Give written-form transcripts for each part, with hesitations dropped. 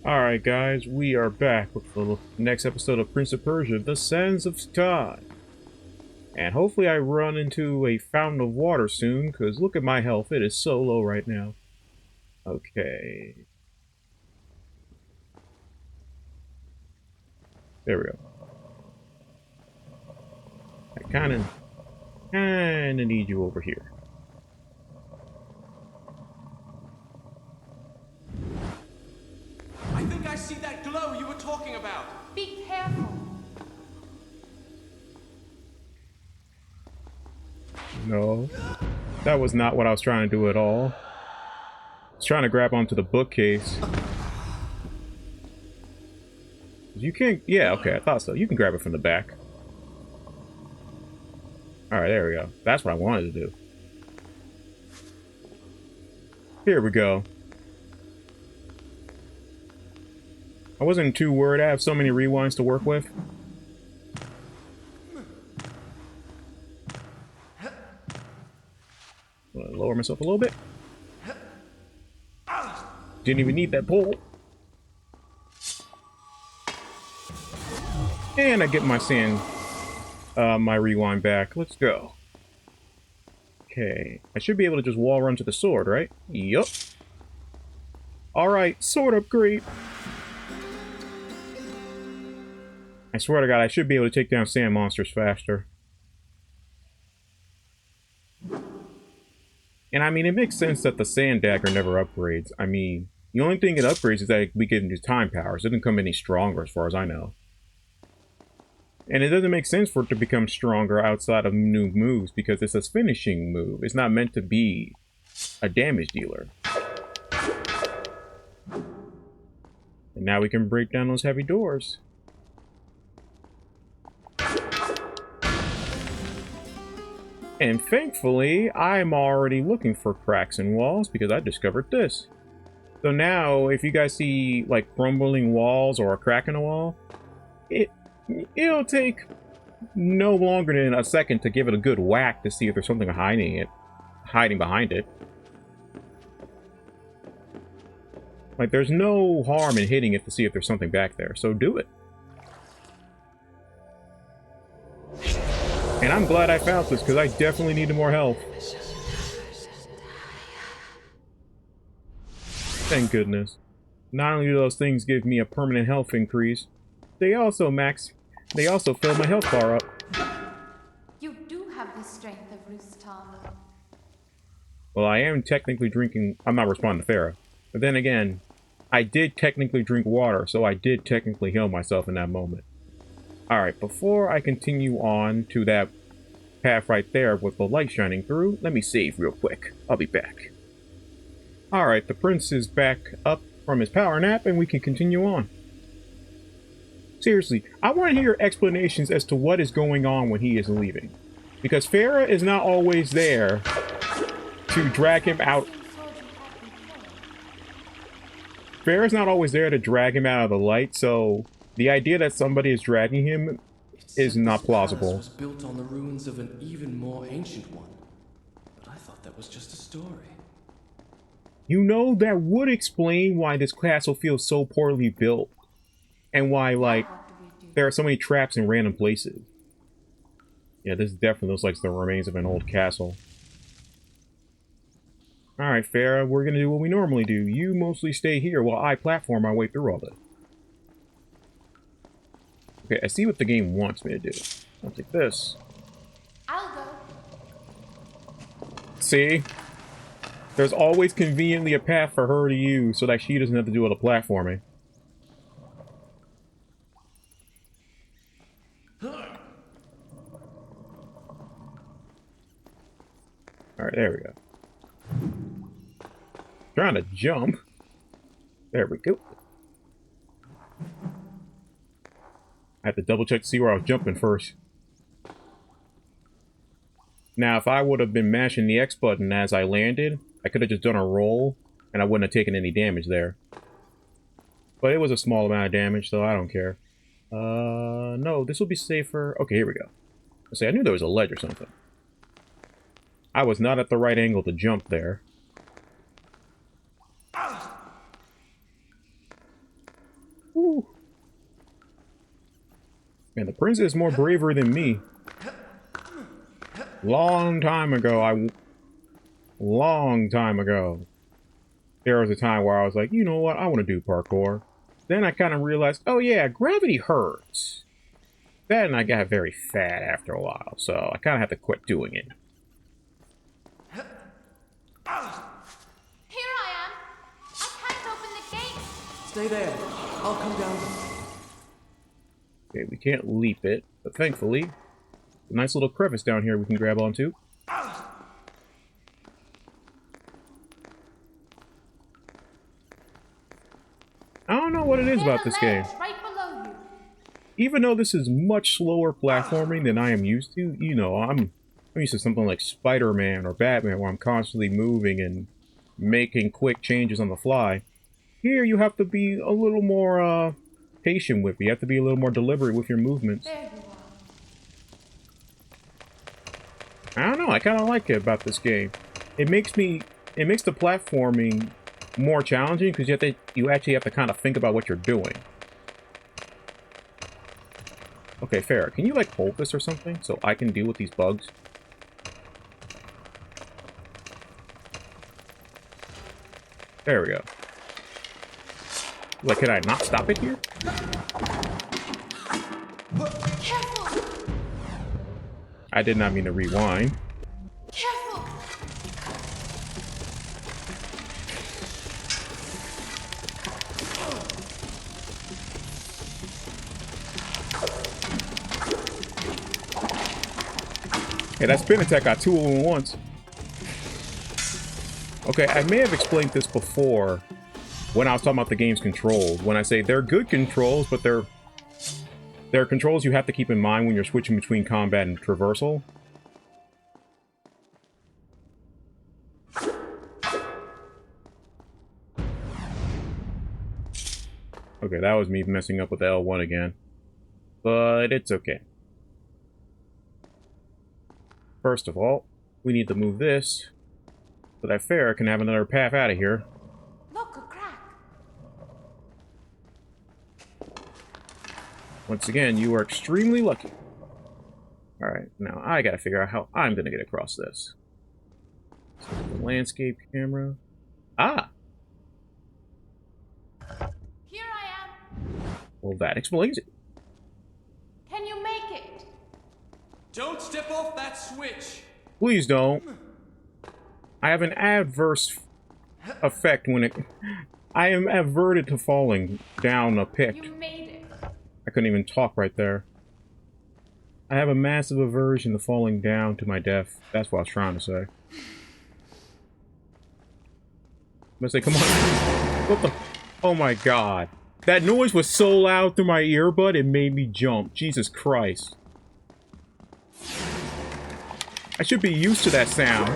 Alright guys, we are back with the next episode of Prince of Persia, The Sands of Time. And hopefully I run into a fountain of water soon, because look at my health, it is so low right now. Okay. There we go. I kinda need you over here. I think I see that glow you were talking about. Be careful. No. That was not what I was trying to do at all. I was trying to grab onto the bookcase. You can't... Yeah, okay, I thought so. You can grab it from the back. Alright, there we go. That's what I wanted to do. Here we go. I wasn't too worried. I have so many rewinds to work with. Lower myself a little bit. Didn't even need that pole. And I get my sand, my rewind back. Let's go. Okay, I should be able to just wall run to the sword, right? Yup. Alright, sword upgrade. I swear to God, I should be able to take down sand monsters faster. And I mean, it makes sense that the sand dagger never upgrades. I mean, the only thing it upgrades is that we get into time powers. It doesn't come any stronger as far as I know. And it doesn't make sense for it to become stronger outside of new moves because it's a finishing move. It's not meant to be a damage dealer. And now we can break down those heavy doors. And thankfully, I'm already looking for cracks in walls because I discovered this. So now, if you guys see, like, crumbling walls or a crack in a wall, it'll take no longer than a second to give it a good whack to see if there's something hiding behind it. Like, there's no harm in hitting it to see if there's something back there, so do it. And I'm glad I found this, because I definitely needed more health. Thank goodness. Not only do those things give me a permanent health increase, they also fill my health bar up. You do have the strength of Rustam. Well, I am technically drinking... I'm not responding to Farah. But then again, I did technically drink water, so I did technically heal myself in that moment. Alright, before I continue on to that path right there with the light shining through, let me save real quick. I'll be back. Alright, the prince is back up from his power nap, and we can continue on. Seriously, I want to hear explanations as to what is going on when he is leaving. Because Farah is not always there to drag him out. Farah's not always there to drag him out of the light, so the idea that somebody is dragging him is not plausible. This palace was built on the ruins of an even more ancient one. But I thought that was just a story. You know, that would explain why this castle feels so poorly built. And why, like, there are so many traps in random places. Yeah, this definitely looks like the remains of an old castle. Alright, Farah, we're gonna do what we normally do. You mostly stay here while I platform my way through all this. Okay, I see what the game wants me to do. I'll take this. I'll go. See? There's always conveniently a path for her to use so that she doesn't have to do all the platforming. Alright, there we go. Trying to jump. There we go. I have to double check to see where I was jumping first. Now, if I would have been mashing the X button as I landed, I could have just done a roll, and I wouldn't have taken any damage there. But it was a small amount of damage, so I don't care. No, this will be safer. Okay, here we go. I knew there was a ledge or something. I was not at the right angle to jump there. Man, the princess is more braver than me. Long time ago, there was a time where I was like, you know what, I want to do parkour. Then I kind of realized, oh yeah, gravity hurts. Then I got very fat after a while, so I kind of had to quit doing it. Here I am. I can't open the gate. Stay there. I'll come down. Okay, we can't leap it, but thankfully, a nice little crevice down here we can grab onto. I don't know what it is There's about a this ledge game. right below you. Even though this is much slower platforming than I am used to, you know, I'm used to something like Spider-Man or Batman where I'm constantly moving and making quick changes on the fly. Here you have to be a little more patient with it. You have to be a little more deliberate with your movements. There you are. I don't know, I kind of like it about this game. It makes the platforming more challenging because you actually have to kind of think about what you're doing. Okay, Farah, can you, like, hold this or something so I can deal with these bugs? There we go. Like, can I not stop it here? Careful! I did not mean to rewind. Careful! Hey, that spin attack got two of them at once. Okay, I may have explained this before when I was talking about the game's controls. When I say they're good controls, but they're controls you have to keep in mind when you're switching between combat and traversal. Okay, that was me messing up with the L1 again. But it's okay. First of all, we need to move this so that Farah can have another path out of here. Look, a crack. Once again, you are extremely lucky. Alright, now I gotta figure out how I'm gonna get across this. So the landscape camera. Ah! Here I am. Well, that explains it. Can you make it? Don't step off that switch. Please don't. I have an adverse effect when it... I am averted to falling down a pit. You made it. I couldn't even talk right there. I have a massive aversion to falling down to my death. That's what I was trying to say. I'm gonna say, come on. What the... Oh my god. That noise was so loud through my earbud, it made me jump. Jesus Christ. I should be used to that sound.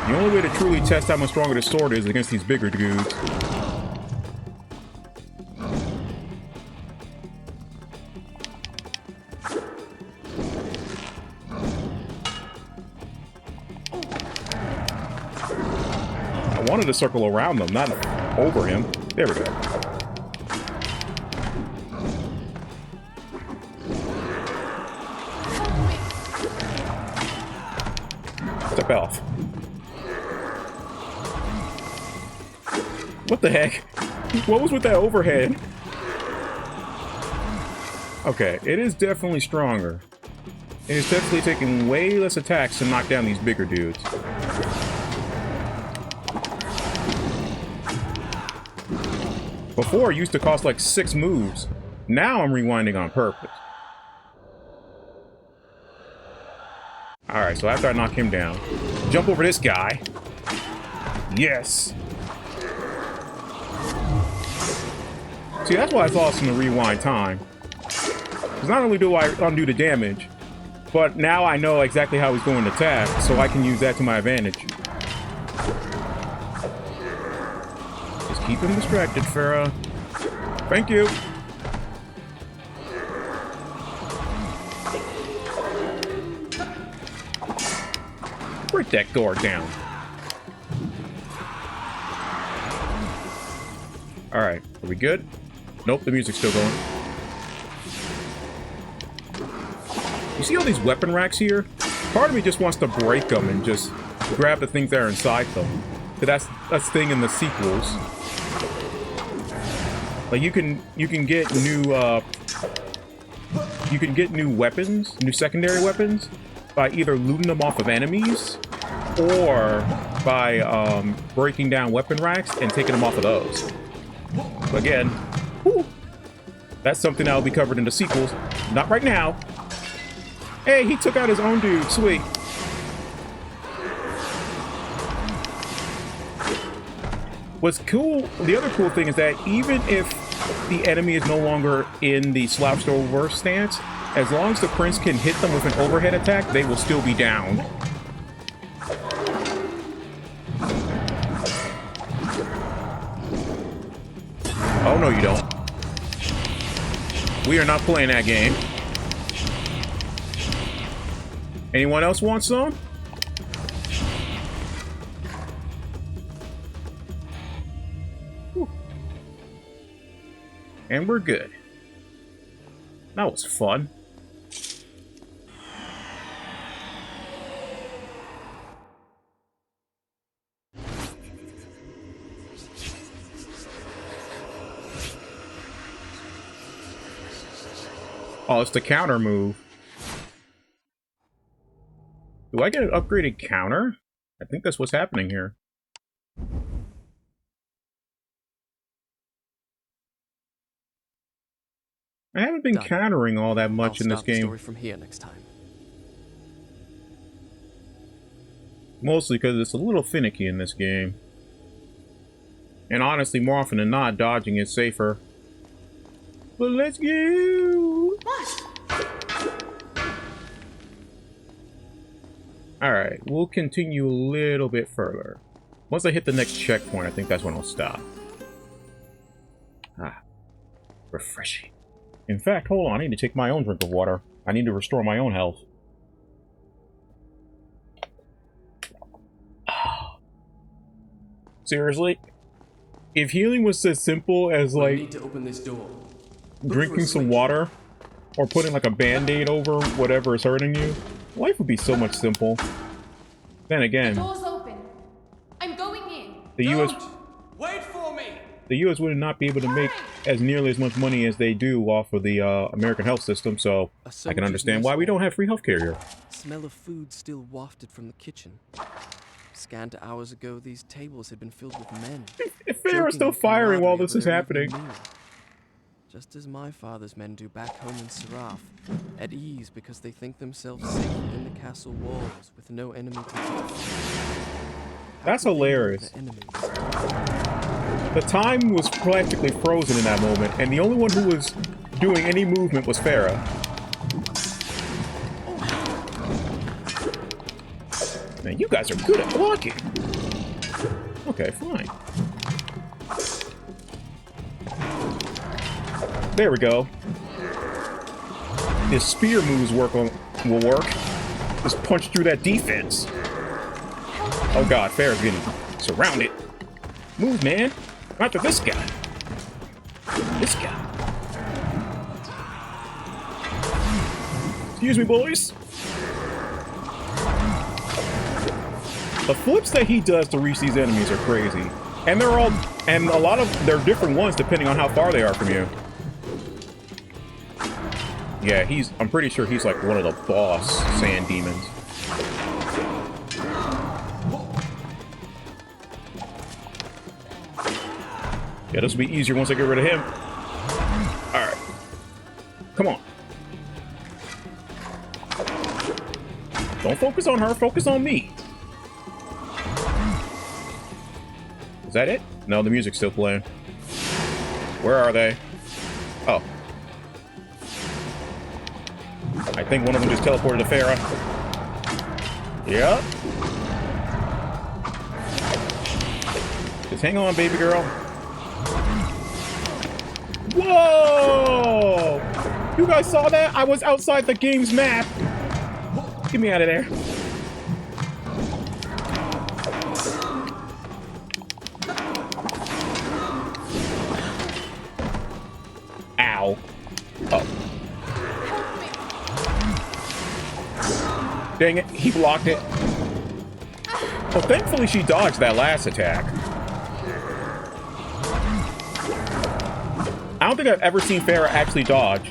The only way to truly test how much stronger the sword is against these bigger dudes. I wanted to circle around them, not over him. There we go. Step off. What the heck? What was with that overhead? Okay, it is definitely stronger. It is definitely taking way less attacks to knock down these bigger dudes. Before, it used to cost like 6 moves. Now I'm rewinding on purpose. Alright, so after I knock him down, jump over this guy. Yes! See, that's why it's awesome to rewind time. Because not only do I undo the damage, but now I know exactly how he's going to attack, so I can use that to my advantage. Just keep him distracted, Farah. Thank you. Break that door down. Alright, are we good? Nope, the music's still going. You see all these weapon racks here? Part of me just wants to break them and just grab the things that are inside them. But that's a thing in the sequels. Like you can get new weapons, new secondary weapons, by either looting them off of enemies or by breaking down weapon racks and taking them off of those. But again, whew, that's something that will be covered in the sequels. Not right now. Hey, he took out his own dude. Sweet. What's cool, the other cool thing is that even if the enemy is no longer in the slouched over stance, as long as the prince can hit them with an overhead attack, they will still be down. Oh, no, you don't. We are not playing that game. Anyone else want some? Whew. And we're good. That was fun. Oh, it's the counter move. Do I get an upgraded counter? I think that's what's happening here. I haven't been countering all that much in this game. Story from here next time. Mostly because it's a little finicky in this game. And honestly, more often than not, dodging is safer. But let's go! What? Alright, we'll continue a little bit further. Once I hit the next checkpoint, I think that's when I'll stop. Ah, refreshing. In fact, hold on, I need to take my own drink of water. I need to restore my own health. Seriously? If healing was as simple as, We like, need to open this door. drinking some water, or putting, like, a band-aid over whatever is hurting you, life would be so much simple. Then again, Door's open. I'm going in. the US... Wait for me! The U.S. would not be able to make as nearly as much money as they do off of the American health system, so I can understand why we don't have free healthcare here. Smell of food still wafted from the kitchen. Scant hours ago, these tables had been filled with men. If Farah's still firing while this is happening. Just as my father's men do back home in Saraf, at ease because they think themselves safe within the castle walls with no enemy to defend. That's hilarious. The time was practically frozen in that moment, and the only one who was doing any movement was Farah. Man, you guys are good at blocking. Okay, fine. There we go. His spear moves will work. Just punch through that defense. Oh god, Farah's getting surrounded. Move, man. After this guy. This guy. Excuse me, boys. The flips that he does to reach these enemies are crazy. And a lot of, they're different ones depending on how far they are from you. Yeah, I'm pretty sure he's like one of the boss sand demons. Yeah, this will be easier once I get rid of him. Alright. Come on. Don't focus on her, focus on me. Is that it? No, the music's still playing. Where are they? Oh. I think one of them just teleported to Farah. Yep. Just hang on, baby girl. Whoa! You guys saw that? I was outside the game's map. Get me out of there. Dang it, he blocked it. Well, thankfully she dodged that last attack. I don't think I've ever seen Farah actually dodge.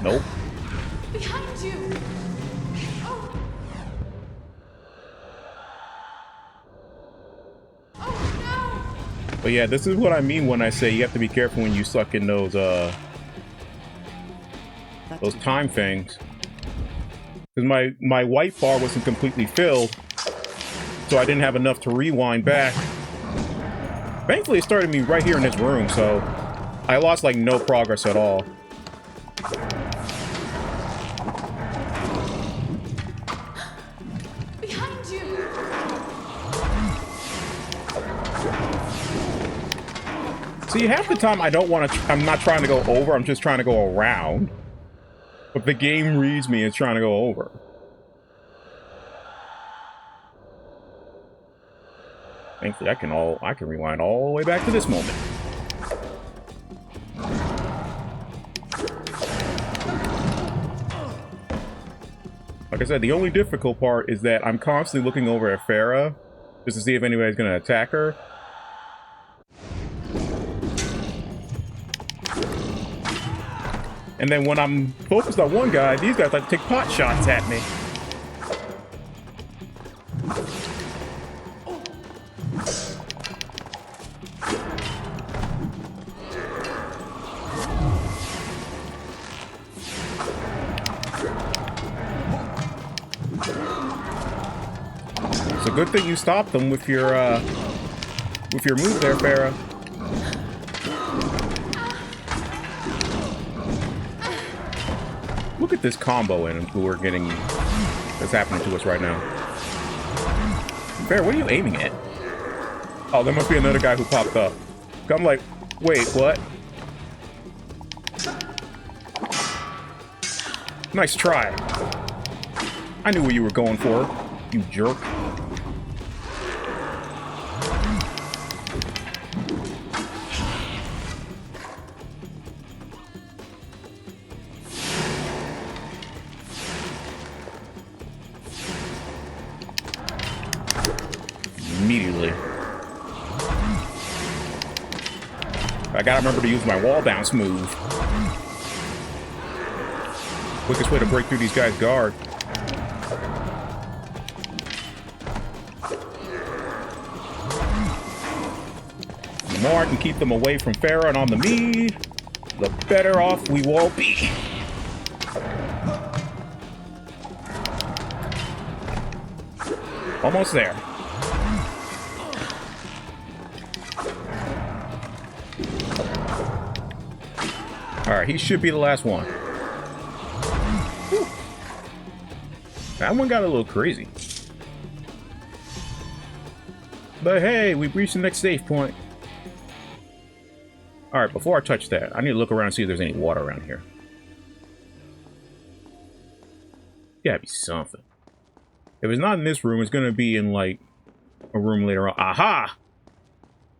Nope. Behind you! Oh! Oh no! But yeah, this is what I mean when I say you have to be careful when you suck in those time things. Because my white bar wasn't completely filled, so I didn't have enough to rewind back. Thankfully, it started me right here in this room, so I lost like no progress at all. Behind you! See, half the time I don't want to. I'm not trying to go over. I'm just trying to go around. But the game reads me as trying to go over. Thankfully, I can rewind all the way back to this moment. Like I said, the only difficult part is that I'm constantly looking over at Farah just to see if anybody's going to attack her. And then when I'm focused on one guy, these guys like to take pot shots at me. It's a good thing you stopped them with your move there, Farah. Look at this combo in who we're getting that's happening to us right now. Farah, what are you aiming at? Oh, there must be another guy who popped up. I'm like, wait, what? Nice try. I knew what you were going for, you jerk. Immediately. I gotta remember to use my wall bounce move. Quickest way to break through these guys' guard. The more I can keep them away from Farah and on the me, the better off we will be. Almost there. Alright, he should be the last one. Whew. That one got a little crazy. But hey, we've reached the next save point. Alright, before I touch that, I need to look around and see if there's any water around here. Gotta be something. If it's not in this room, it's gonna be in, like, a room later on. Aha!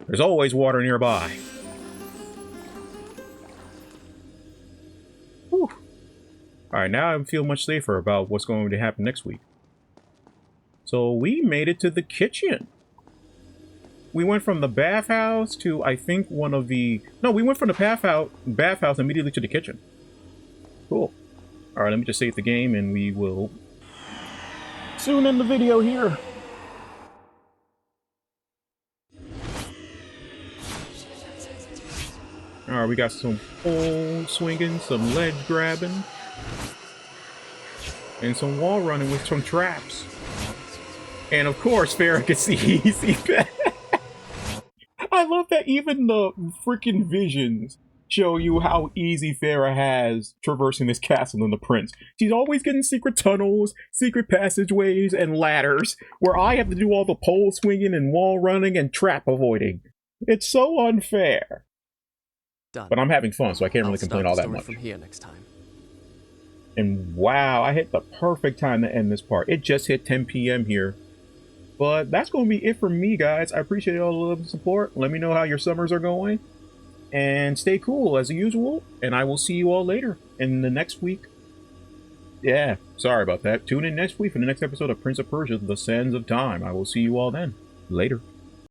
There's always water nearby. Whew. Alright, now I feel much safer about what's going to happen next week. So, we made it to the kitchen. We went from the bathhouse to, I think, one of the... No, we went from the bathhouse immediately to the kitchen. Cool. Alright, let me just save the game and we will soon end the video here. Alright, we got some pole swinging, some ledge grabbing, and some wall running with some traps. And of course, Farah gets the easy bet. I love that even the freaking visions show you how easy Farah has traversing this castle in the Prince. She's always getting secret tunnels, secret passageways, and ladders, where I have to do all the pole swinging and wall running and trap avoiding. It's so unfair. Done. But I'm having fun, so I can't really complain all that much. From here next time. And wow, I hit the perfect time to end this part. It just hit 10 p.m. here. But that's going to be it for me, guys. I appreciate all the love and support. Let me know how your summers are going. And stay cool as usual. And I will see you all later in the next week. Yeah, sorry about that. Tune in next week for the next episode of Prince of Persia, The Sands of Time. I will see you all then. Later.